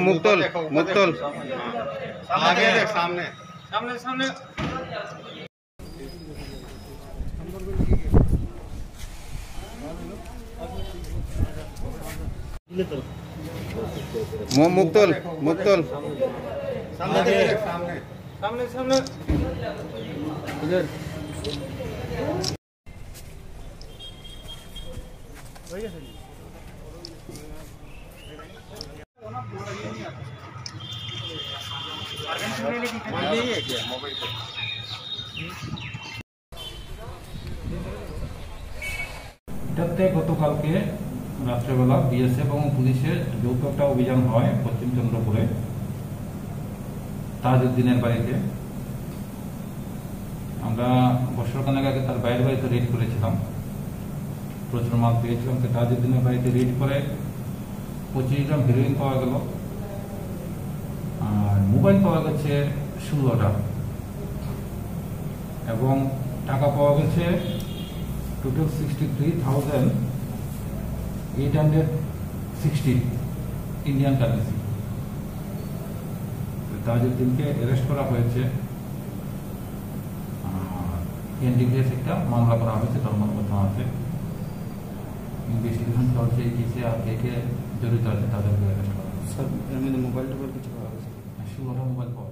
मुक्तल मुक्तल आगे देख, सामने सामने सामने। मुक्तल मुक्तल सामने देख, सामने सामने सामने इधर। এটাতে গতকালকে রাত্রেবেলা বিএসএফ এবং পুলিশের যৌথ একটা অভিযান হয় পশ্চিম চন্দ্রপুরে তাজউদ্দিনের বাড়িতে। আমরা বছরখানেক আগে তার বাইরের বাড়িতে রেড করেছিলাম, প্রচুর মাল পেয়েছিলাম। তাজউদ্দিনের বাড়িতে রেড করে 25 গ্রাম হেরোইন পাওয়া গেল, আর মোবাইল পাওয়া গেছে 16টা, এবং টাকা পাওয়া গেছে টোটাল 63,860 ইন্ডিয়ান কারেন্সি। তাজউদ্দিনকে অ্যারেস্ট করা হয়েছে, এনডিপিএস একটা মামলা করা হয়েছে, ধর্মঘটনা আছে, ইনভেস্টিগেশন চলছে। এই কেসে আর কে কে জড়িত আছে তাদেরকে অ্যারেস্ট করা হয়েছে। স্যার এর মধ্যে মোবাইল টোবাইল কিছু পাওয়া গেছে? 16টা মোবাইল পাওয়া